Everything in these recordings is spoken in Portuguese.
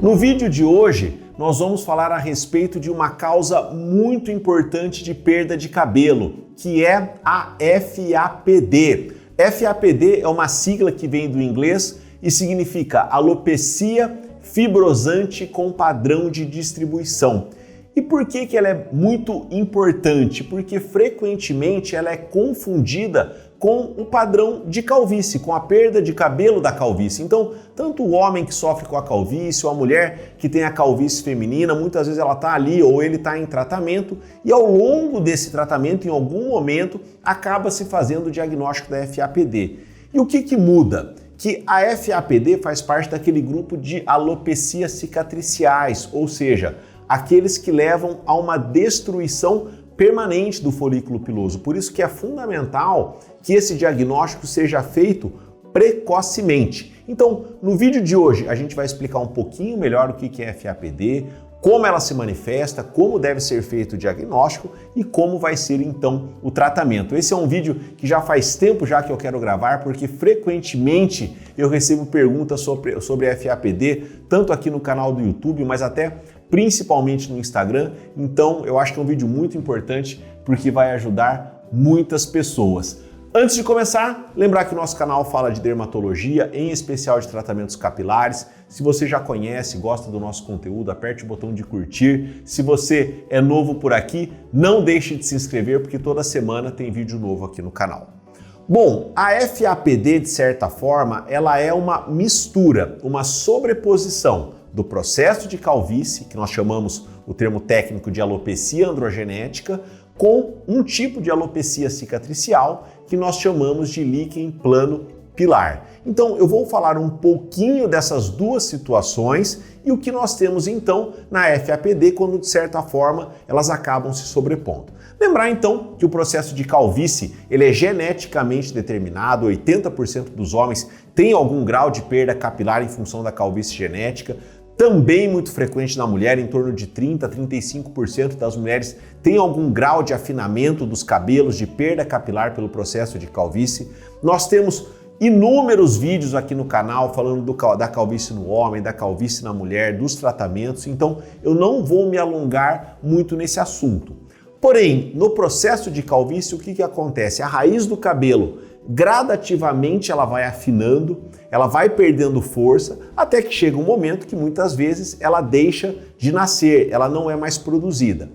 No vídeo de hoje, nós vamos falar a respeito de uma causa muito importante de perda de cabelo, que é a FAPD. FAPD é uma sigla que vem do inglês e significa alopecia fibrosante com padrão de distribuição. E por que ela é muito importante? Porque frequentemente ela é confundida com o padrão de calvície, com a perda de cabelo da calvície. Então, tanto o homem que sofre com a calvície ou a mulher que tem a calvície feminina, muitas vezes ela está ali ou ele está em tratamento e ao longo desse tratamento, em algum momento, acaba se fazendo o diagnóstico da FAPD. E o que muda? Que a FAPD faz parte daquele grupo de alopecias cicatriciais, ou seja, aqueles que levam a uma destruição permanente do folículo piloso. Por isso que é fundamental que esse diagnóstico seja feito precocemente. Então, no vídeo de hoje, a gente vai explicar um pouquinho melhor o que é FAPD, como ela se manifesta, como deve ser feito o diagnóstico e como vai ser então o tratamento. Esse é um vídeo que já faz tempo já que eu quero gravar, porque frequentemente eu recebo perguntas sobre FAPD, tanto aqui no canal do YouTube, mas até principalmente no Instagram. Então eu acho que é um vídeo muito importante porque vai ajudar muitas pessoas. Antes de começar, lembrar que o nosso canal fala de dermatologia, em especial de tratamentos capilares. Se você já conhece, gosta do nosso conteúdo, aperte o botão de curtir. Se você é novo por aqui, não deixe de se inscrever porque toda semana tem vídeo novo aqui no canal. Bom, a FAPD, de certa forma, ela é uma mistura, uma sobreposição do processo de calvície, que nós chamamos o termo técnico de alopecia androgenética, com um tipo de alopecia cicatricial que nós chamamos de líquen plano pilar. Então eu vou falar um pouquinho dessas duas situações e o que nós temos então na FAPD quando de certa forma elas acabam se sobrepondo. Lembrar então que o processo de calvície ele é geneticamente determinado, 80% dos homens têm algum grau de perda capilar em função da calvície genética. Também muito frequente na mulher, em torno de 30% a 35% das mulheres têm algum grau de afinamento dos cabelos, de perda capilar pelo processo de calvície. Nós temos inúmeros vídeos aqui no canal falando da calvície no homem, da calvície na mulher, dos tratamentos, então eu não vou me alongar muito nesse assunto. Porém, no processo de calvície, o que acontece? A raiz do cabelo, gradativamente ela vai afinando, ela vai perdendo força, até que chega um momento que muitas vezes ela deixa de nascer, ela não é mais produzida.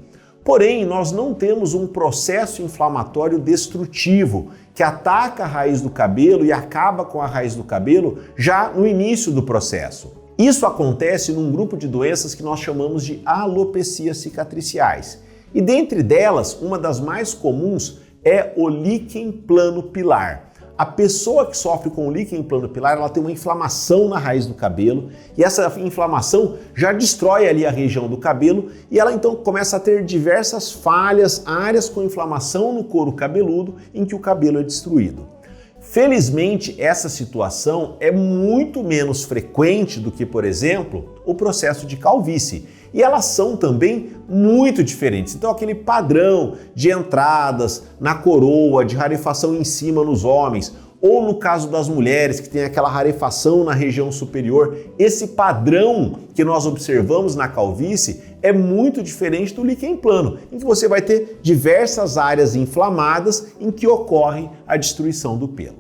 Porém, nós não temos um processo inflamatório destrutivo que ataca a raiz do cabelo e acaba com a raiz do cabelo já no início do processo. Isso acontece num grupo de doenças que nós chamamos de alopecias cicatriciais. E dentre delas, uma das mais comuns é o líquen plano pilar. A pessoa que sofre com o líquen plano pilar, ela tem uma inflamação na raiz do cabelo e essa inflamação já destrói ali a região do cabelo e ela então começa a ter diversas falhas, áreas com inflamação no couro cabeludo em que o cabelo é destruído. Felizmente, essa situação é muito menos frequente do que, por exemplo, o processo de calvície. E elas são também muito diferentes. Então, aquele padrão de entradas na coroa, de rarefação em cima nos homens, ou no caso das mulheres que tem aquela rarefação na região superior, esse padrão que nós observamos na calvície é muito diferente do líquen plano, em que você vai ter diversas áreas inflamadas em que ocorre a destruição do pelo.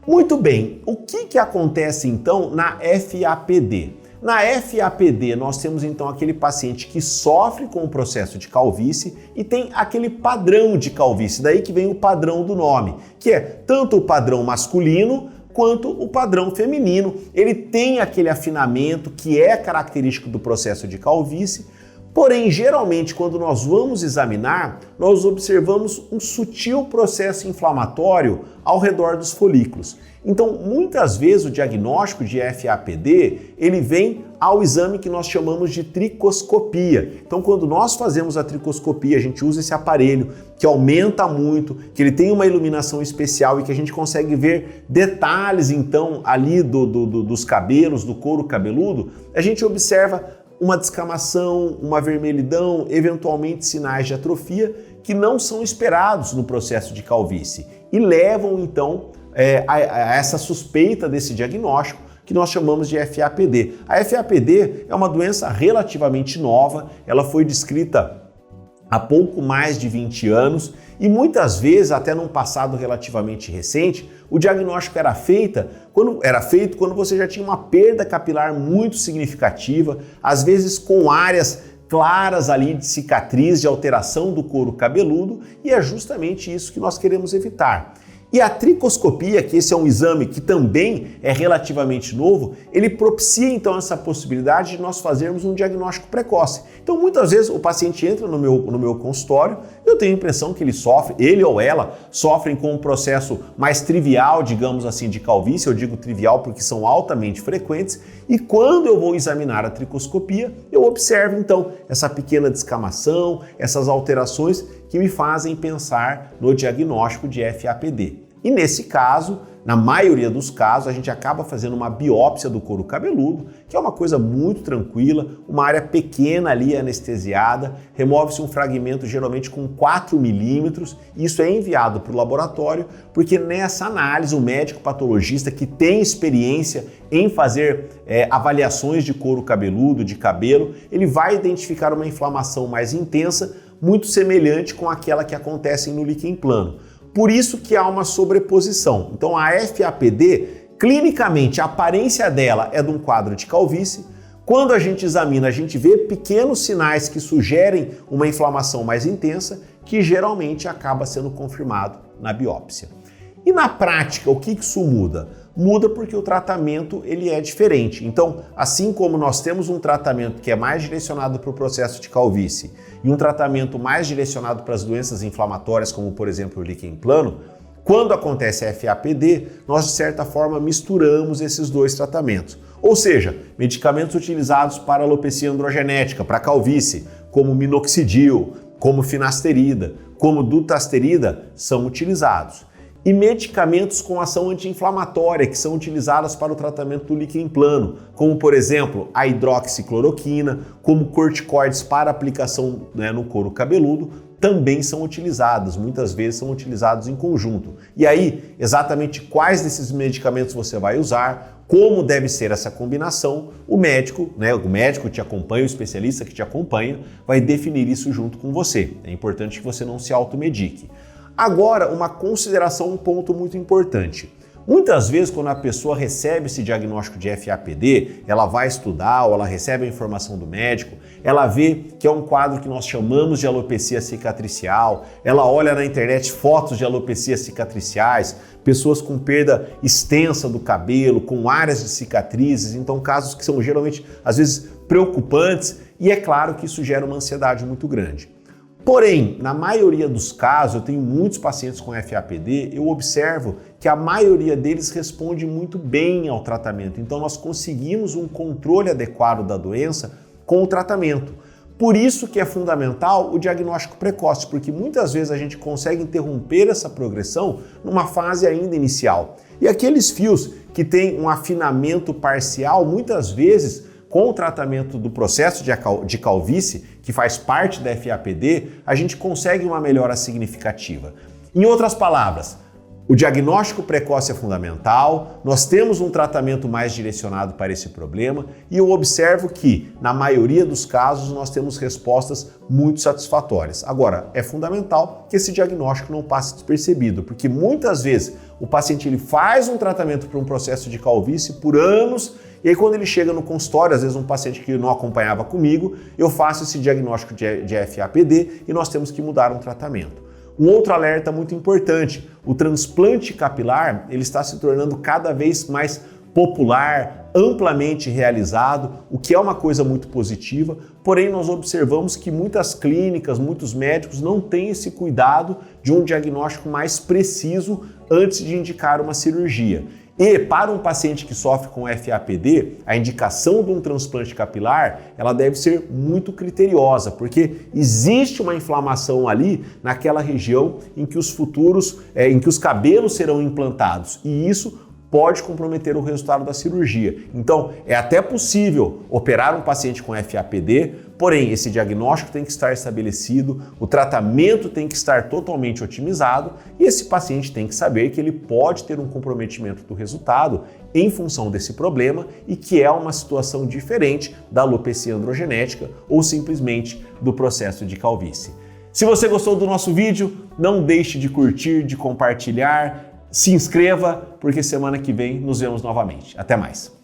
Muito bem, o que acontece então na FAPD? Na FAPD, nós temos então aquele paciente que sofre com o processo de calvície e tem aquele padrão de calvície, daí que vem o padrão do nome, que é tanto o padrão masculino quanto o padrão feminino. Ele tem aquele afinamento que é característico do processo de calvície, porém, geralmente, quando nós vamos examinar, nós observamos um sutil processo inflamatório ao redor dos folículos. Então, muitas vezes o diagnóstico de FAPD, ele vem ao exame que nós chamamos de tricoscopia. Então, quando nós fazemos a tricoscopia, a gente usa esse aparelho que aumenta muito, que ele tem uma iluminação especial e que a gente consegue ver detalhes, então, ali dos cabelos, do couro cabeludo, a gente observa uma descamação, uma vermelhidão, eventualmente sinais de atrofia que não são esperados no processo de calvície e levam, então, a essa suspeita desse diagnóstico, que nós chamamos de FAPD. A FAPD é uma doença relativamente nova, ela foi descrita há pouco mais de 20 anos e muitas vezes, até num passado relativamente recente, o diagnóstico era feito quando você já tinha uma perda capilar muito significativa, às vezes com áreas claras ali de cicatriz, de alteração do couro cabeludo, e é justamente isso que nós queremos evitar. E a tricoscopia, que esse é um exame que também é relativamente novo, ele propicia então essa possibilidade de nós fazermos um diagnóstico precoce. Então muitas vezes o paciente entra no meu consultório, eu tenho a impressão que ele ou ela sofrem com um processo mais trivial, digamos assim, de calvície. Eu digo trivial porque são altamente frequentes, e quando eu vou examinar a tricoscopia, eu observo então essa pequena descamação, essas alterações que me fazem pensar no diagnóstico de FAPD. E nesse caso, na maioria dos casos, a gente acaba fazendo uma biópsia do couro cabeludo, que é uma coisa muito tranquila, uma área pequena ali anestesiada, remove-se um fragmento geralmente com 4 milímetros, e isso é enviado para o laboratório, porque nessa análise o médico patologista que tem experiência em fazer avaliações de couro cabeludo, de cabelo, ele vai identificar uma inflamação mais intensa, muito semelhante com aquela que acontece no líquen plano. Por isso que há uma sobreposição. Então a FAPD, clinicamente, a aparência dela é de um quadro de calvície. Quando a gente examina, a gente vê pequenos sinais que sugerem uma inflamação mais intensa, que geralmente acaba sendo confirmado na biópsia. E na prática, o que isso muda? Muda porque o tratamento ele é diferente. Então, assim como nós temos um tratamento que é mais direcionado para o processo de calvície e um tratamento mais direcionado para as doenças inflamatórias, como por exemplo o líquen plano, quando acontece a FAPD, nós de certa forma misturamos esses dois tratamentos. Ou seja, medicamentos utilizados para alopecia androgenética, para calvície, como minoxidil, como finasterida, como dutasterida, são utilizados. E medicamentos com ação anti-inflamatória que são utilizadas para o tratamento do líquen plano, como por exemplo a hidroxicloroquina, como corticoides para aplicação no couro cabeludo, também são utilizados, muitas vezes são utilizados em conjunto. E aí, exatamente quais desses medicamentos você vai usar, como deve ser essa combinação, o médico que te acompanha, o especialista que te acompanha, vai definir isso junto com você. É importante que você não se automedique. Agora, uma consideração, um ponto muito importante. Muitas vezes, quando a pessoa recebe esse diagnóstico de FAPD, ela vai estudar ou ela recebe a informação do médico, ela vê que é um quadro que nós chamamos de alopecia cicatricial, ela olha na internet fotos de alopecias cicatriciais, pessoas com perda extensa do cabelo, com áreas de cicatrizes, então casos que são geralmente, às vezes, preocupantes, e é claro que isso gera uma ansiedade muito grande. Porém, na maioria dos casos, eu tenho muitos pacientes com FAPD, eu observo que a maioria deles responde muito bem ao tratamento. Então, nós conseguimos um controle adequado da doença com o tratamento. Por isso que é fundamental o diagnóstico precoce, porque muitas vezes a gente consegue interromper essa progressão numa fase ainda inicial. E aqueles fios que têm um afinamento parcial, muitas vezes, com o tratamento do processo de calvície, que faz parte da FAPD, a gente consegue uma melhora significativa. Em outras palavras, o diagnóstico precoce é fundamental, nós temos um tratamento mais direcionado para esse problema e eu observo que, na maioria dos casos, nós temos respostas muito satisfatórias. Agora, é fundamental que esse diagnóstico não passe despercebido, porque muitas vezes o paciente ele faz um tratamento para um processo de calvície por anos. E aí quando ele chega no consultório, às vezes um paciente que não acompanhava comigo, eu faço esse diagnóstico de FAPD e nós temos que mudar um tratamento. Um outro alerta muito importante, o transplante capilar ele está se tornando cada vez mais popular, amplamente realizado, o que é uma coisa muito positiva, porém nós observamos que muitas clínicas, muitos médicos não têm esse cuidado de um diagnóstico mais preciso antes de indicar uma cirurgia. E para um paciente que sofre com FAPD, a indicação de um transplante capilar, ela deve ser muito criteriosa, porque existe uma inflamação ali naquela região em que os cabelos serão implantados, e isso pode comprometer o resultado da cirurgia. Então, é até possível operar um paciente com FAPD, porém, esse diagnóstico tem que estar estabelecido, o tratamento tem que estar totalmente otimizado e esse paciente tem que saber que ele pode ter um comprometimento do resultado em função desse problema e que é uma situação diferente da alopecia androgenética ou simplesmente do processo de calvície. Se você gostou do nosso vídeo, não deixe de curtir, de compartilhar, se inscreva, porque semana que vem nos vemos novamente. Até mais!